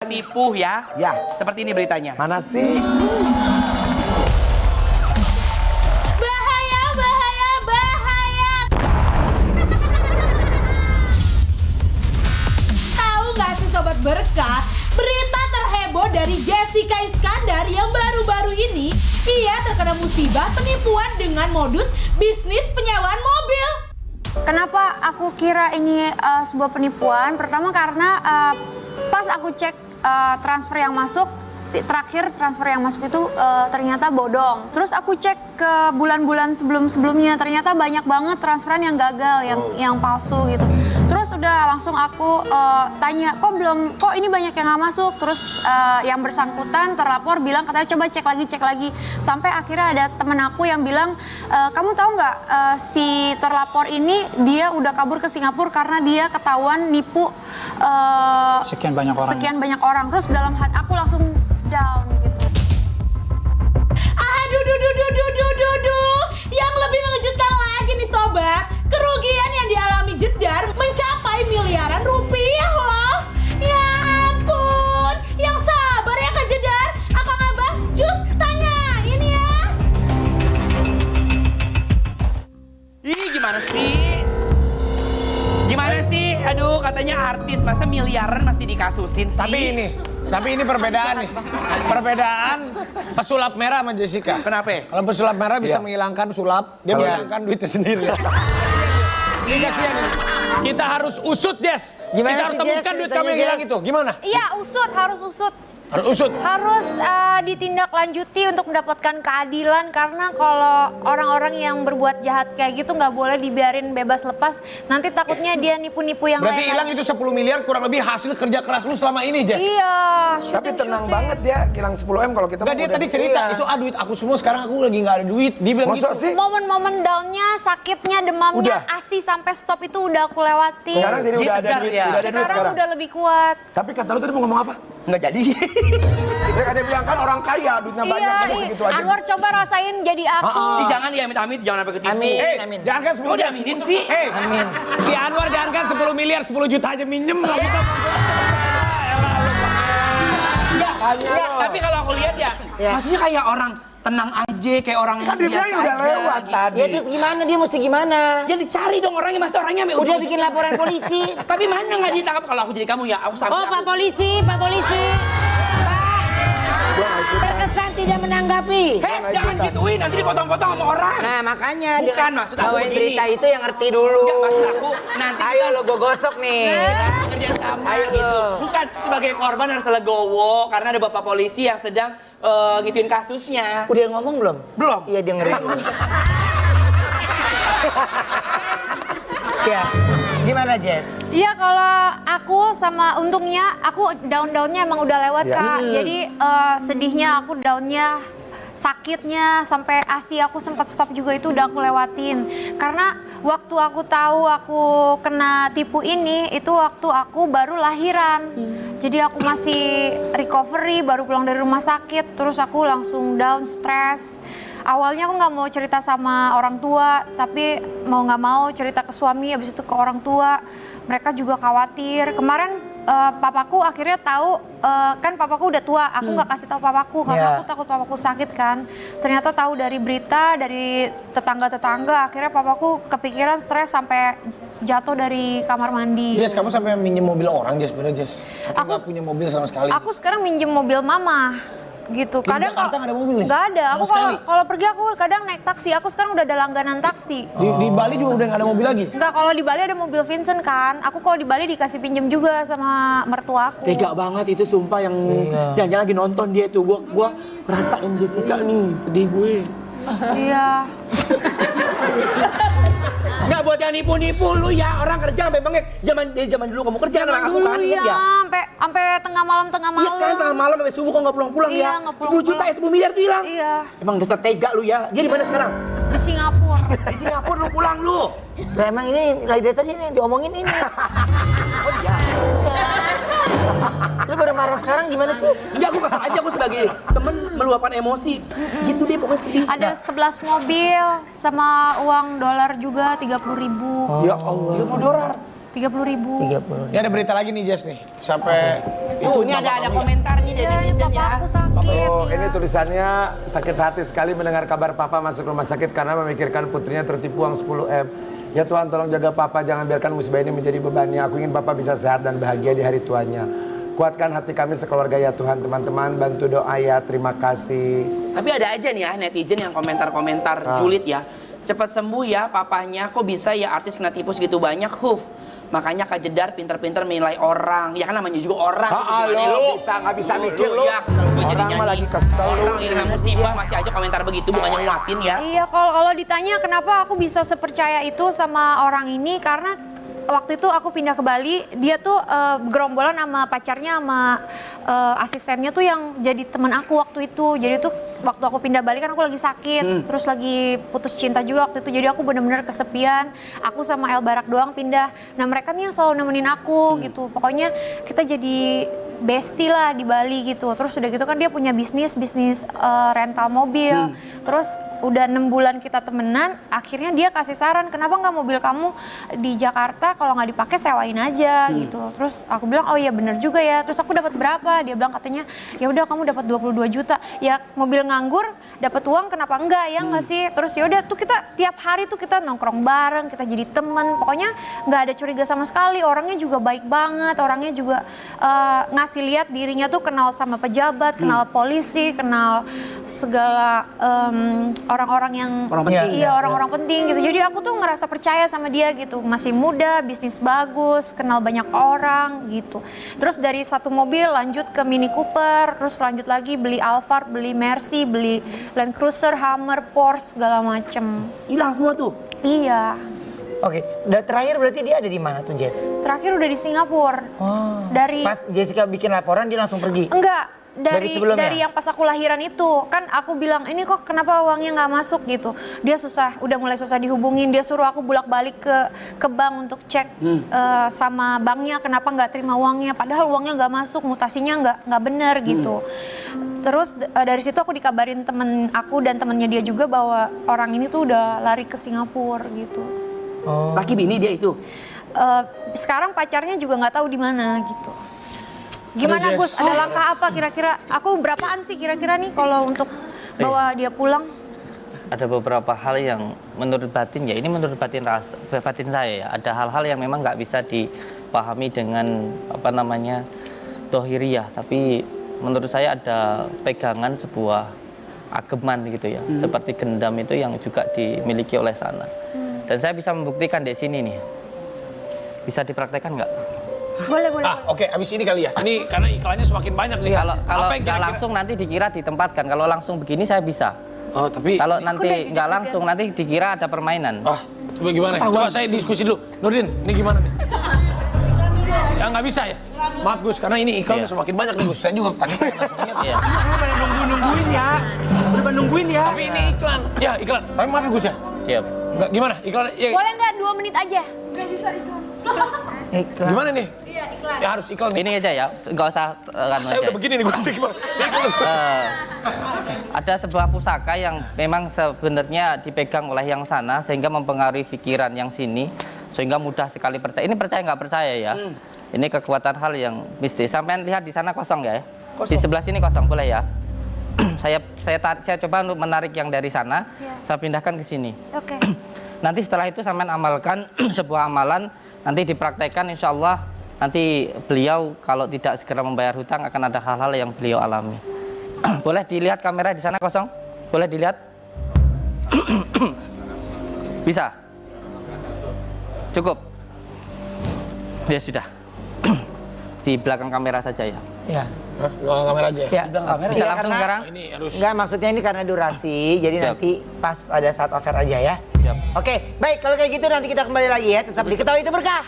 Tipu ya? Ya. Seperti ini beritanya. Mana sih? Bahaya, bahaya, bahaya. Tahu nggak sih Sobat Berkah? Berita terheboh dari Jessica Iskandar yang baru-baru ini ia terkena musibah penipuan dengan modus bisnis penyewaan mobil. Kenapa aku kira ini sebuah penipuan? Pertama karena pas aku cek transfer yang masuk, terakhir transfer yang masuk itu ternyata bodong. Terus aku cek ke bulan-bulan sebelum-sebelumnya, ternyata banyak banget transferan yang gagal, yang palsu gitu. Terus udah langsung aku tanya, kok ini banyak yang nggak masuk? Terus yang bersangkutan terlapor bilang katanya coba cek lagi. Sampai akhirnya ada temen aku yang bilang, kamu tahu nggak si terlapor ini dia udah kabur ke Singapura karena dia ketahuan nipu sekian banyak orang. Terus dalam hati aku langsung down gitu. Aduh. Yang lebih mengejutkan lagi nih Sobat, kerugian yang dialami Jedar mencapai miliaran rupiah loh. Ya ampun, yang sabar ya Kak Jedar. Akang Abah, cus tanyain ya. Ih, gimana sih? Gimana sih? Aduh, katanya artis, masa miliaran masih dikasusin sih? Tapi ini perbedaan nih. Perbedaan pesulap merah sama Jessica. Kenapa? Kalau pesulap merah bisa menghilangkan sulap, dia menghilangkan duitnya sendiri. Ini kasihan ini. Kita harus usut, Jess. Kita harus temukan duit kamu yang hilang itu. Gimana? Iya, harus usut. Harus usut. Harus ditindaklanjuti untuk mendapatkan keadilan karena kalau orang-orang yang berbuat jahat kayak gitu nggak boleh dibiarin bebas lepas. Nanti takutnya dia nipu-nipu yang Berarti lain. hilang itu 10 miliar kurang lebih hasil kerja keras lu selama ini, Jess. Iya. Tapi tenang banget dia, hilang 10 M kalau kita. Enggak, dia tadi cerita, itu duit aku semua, sekarang aku lagi nggak ada duit. Dia bilang gitu. Masa sih? Momen-momen downnya, sakitnya, demamnya, ASI sampai stop itu udah aku lewati. Sekarang jadi udah ada duit, ya. udah ada duit Sekarang sekarang. udah lebih kuat. Tapi kata lu tadi mau ngomong apa? Nggak jadi. Dia katanya bilang kan orang kaya, duitnya banyak, masa segitu aja. Anwar coba rasain jadi aku. Ih, jangan ya, amit-amit, jangan sampai ketipu. Amin. Jangankan 10 Kok miliar. diaminin sih? Amin. Si Anwar jangankan 10 miliar, 10 juta aja minjem lah kita. Enggak, tapi kalau aku lihat ya, maksudnya kayak orang tenang aja, kayak orang Kan dia bilang udah lewat tadi. Ya terus gimana, dia mesti gimana? Ya dicari dong orangnya, masa orangnya Udah bikin laporan polisi. Tapi mana nggak ditangkap? Kalau aku jadi kamu ya, aku sampai Oh Pak Polisi, Pak Polisi. Terkesan tidak menanggapi. Jangan gituin, nanti dipotong-potong sama orang. Nah makanya Bukan, maksud aku bawain begini. berita itu yang ngerti dulu. Enggak, maksud aku nanti Ayo lo gue gosok nih. kita bekerja sama Ayo gitu. lo. Bukan sebagai korban harus legowo karena ada bapak polisi yang sedang gituin kasusnya. Udah ngomong belum? Belum. Iya dengerin. Ya, gimana Jess? Iya, kalau aku sama untungnya aku down-downnya emang udah lewat Kak. Jadi sedihnya aku downnya, sakitnya sampai ASI aku sempat stop juga itu udah aku lewatin. Karena waktu aku tahu aku kena tipu ini itu waktu aku baru lahiran. Jadi aku masih recovery, baru pulang dari rumah sakit, terus aku langsung down, stres. Awalnya aku nggak mau cerita sama orang tua, tapi mau nggak mau cerita ke suami, habis itu ke orang tua. Mereka juga khawatir. Kemarin papaku akhirnya tahu, kan papaku udah tua, aku nggak kasih tahu papaku karena aku takut papaku sakit kan. Ternyata tahu dari berita, dari tetangga-tetangga, akhirnya papaku kepikiran stres sampai jatuh dari kamar mandi. Jess, kamu sampai minjem mobil orang, Jess, bener Jess? Aku nggak punya mobil sama sekali. Aku sekarang minjem mobil mama. Gitu. Di Kadang Jakarta nggak ada mobil nih? Nggak ada. Sama Aku sekali? kalau pergi aku kadang naik taksi. Aku sekarang udah ada langganan taksi. Di Bali juga udah nggak ada mobil lagi? Enggak, kalau di Bali ada mobil Vincent kan. Aku kalau di Bali dikasih pinjem juga sama mertua aku. Tega banget itu sumpah yang jangan-jangan lagi nonton dia tuh. Gua ngerasain Jessica nih, sedih gue. Iya. Nggak buat yang nipu-nipu lu ya, orang kerja sampai bengek. Zaman dulu kamu kerja sama aku kan, inget ya? Sampai tengah malam. Iya kan, tengah malam sampai subuh kok nggak pulang-pulang Iya, ya. nggak 10 juta ya, 10 miliar tuh hilang. Iya. Emang dasar tega lu ya. Dia di mana sekarang? Di Singapura. Di Singapura lu pulang lu. Nah emang ini lagi dari tadi nih diomongin ini. Oh iya. Lu baru marah sekarang gimana sih? Enggak, aku kesal aja, aku sebagai temen meluapkan emosi. Gitu deh pokoknya sedih. Ada 11 mobil sama uang dolar juga 30.000. Ya Allah. $10. 30.000. 30. Ini ada berita lagi nih Jess nih. Sampai Tuh, ini ada komentar nih dari Iya, ini netizen papa ya. aku sakit. Oh, iya. ini tulisannya sakit hati sekali mendengar kabar papa masuk rumah sakit karena memikirkan putrinya tertipu uang 10M. Ya Tuhan, tolong jaga papa, jangan biarkan musibah ini menjadi bebannya. Aku ingin papa bisa sehat dan bahagia di hari tuanya. Kuatkan hati kami sekeluarga ya Tuhan. Teman-teman bantu doa ya, terima kasih. Tapi ada aja nih ya netizen yang komentar-komentar julid ya. Cepat sembuh ya papanya, kok bisa ya artis kena tipu segitu banyak, Makanya Kak Jedar pinter-pinter menilai orang. Ya kan namanya juga orang. Lu nggak bisa mikir lu. Ya, kesel gue jadi Orang mah nyanyi. lagi kesel lu. Orang yang kena musibah masih aja komentar begitu, bukannya nguatin ya. Iya, kalau ditanya kenapa aku bisa sepercaya itu sama orang ini, karena waktu itu aku pindah ke Bali, dia tuh gerombolan sama pacarnya sama asistennya tuh yang jadi teman aku waktu itu. Jadi tuh waktu aku pindah Bali kan aku lagi sakit, terus lagi putus cinta juga waktu itu. Jadi aku bener-bener kesepian. Aku sama El Barak doang pindah. Nah mereka nih yang selalu nemenin aku gitu. Pokoknya kita jadi bestie lah di Bali gitu. Terus udah gitu kan dia punya bisnis rental mobil. Terus udah 6 bulan kita temenan, akhirnya dia kasih saran, kenapa nggak mobil kamu di Jakarta kalau nggak dipakai sewain aja gitu. Terus aku bilang oh iya bener juga ya. Terus aku dapat berapa? Dia bilang katanya ya udah kamu dapat 22 juta. Ya mobil nganggur dapat uang kenapa enggak ya nggak sih? Terus ya udah tuh kita tiap hari tuh kita nongkrong bareng, kita jadi teman. Pokoknya nggak ada curiga sama sekali. Orangnya juga baik banget. Orangnya juga ngasih lihat dirinya tuh kenal sama pejabat, kenal polisi, kenal segala orang-orang yang orang-orang penting gitu. Jadi aku tuh ngerasa percaya sama dia gitu. Masih muda, bisnis bagus, kenal banyak orang gitu. Terus dari satu mobil lanjut ke Mini Cooper, terus lanjut lagi beli Alphard, beli Mercy, beli Land Cruiser, Hummer, Porsche segala macem. Hilang semua tuh. Iya. Oke, terakhir berarti dia ada di mana tuh Jess? Terakhir udah di Singapura. Oh. Dari Pas Jessica bikin laporan dia langsung pergi. enggak. Dari sebelumnya? Dari yang pas aku lahiran itu kan aku bilang ini kok kenapa uangnya nggak masuk gitu. Dia udah mulai susah dihubungin. Dia suruh aku bolak-balik ke bank untuk cek sama banknya kenapa nggak terima uangnya. Padahal uangnya nggak masuk, mutasinya nggak bener gitu. Terus dari situ aku dikabarin temen aku dan temennya dia juga bahwa orang ini tuh udah lari ke Singapura gitu. Oh. Laki bini dia itu. Sekarang pacarnya juga nggak tahu di mana gitu. Gimana Aduh, Gus? Ada langkah apa kira-kira? Aku berapaan sih kira-kira nih kalau untuk bawa dia pulang? Ada beberapa hal yang menurut batin ya, ini menurut batin saya ya, ada hal-hal yang memang nggak bisa dipahami dengan apa namanya dohiriyah, tapi menurut saya ada pegangan sebuah ageman gitu ya, seperti gendam itu yang juga dimiliki oleh sana. Dan saya bisa membuktikan di sini nih, bisa dipraktekkan nggak? Boleh. Oke, abis ini kali ya. Ini karena iklannya semakin banyak nih. Kalau Apa yang nggak kira-kira- langsung nanti dikira ditempatkan, kalau langsung begini saya bisa. Oh, tapi Kalau nanti nggak langsung nanti dikira ada permainan. coba gimana? Coba saya diskusi dulu. Nurdin, ini gimana nih? Ya nggak bisa ya? Maaf Gus, karena ini iklan Iya. semakin banyak nih Gus. Saya juga tadi langsung lihat. Iya. Nungguin ya. Udah nungguin ya. Tapi ini iklan. Ya iklan. Tapi maaf ya Gus ya. Siap. Nggak, gimana? Iklan. Ya, Boleh nggak 2 menit aja? Iklan. gimana nih? Iya iklan. Ya harus iklan nih. Ini aja ya, nggak usah Saya udah begini nih Gus. Gimana? Ya, iklan. Ada sebuah pusaka yang memang sebenarnya dipegang oleh yang sana sehingga mempengaruhi pikiran yang sini sehingga mudah sekali percaya. Ini percaya nggak percaya ya? Ini kekuatan hal yang mistis. Sampai lihat di sana kosong ya? Di sebelah sini kosong boleh ya? saya coba untuk menarik yang dari sana, saya pindahkan ke sini. Oke. Nanti setelah itu sampean amalkan sebuah amalan, nanti dipraktekkan insya Allah nanti beliau kalau tidak segera membayar hutang akan ada hal-hal yang beliau alami. Boleh dilihat kamera di sana kosong? Boleh dilihat? Bisa? Cukup? Ya sudah. Di belakang kamera saja ya. Ya. Hah? Belakang kamera aja ya? Ya. Bisa Iya, langsung karena- sekarang? Ini harus. Enggak, maksudnya ini karena durasi, jadi Siap. nanti pas pada saat offer aja ya. Siap. Oke, baik kalau kayak gitu nanti kita kembali lagi ya, tetap diketahui itu berkah.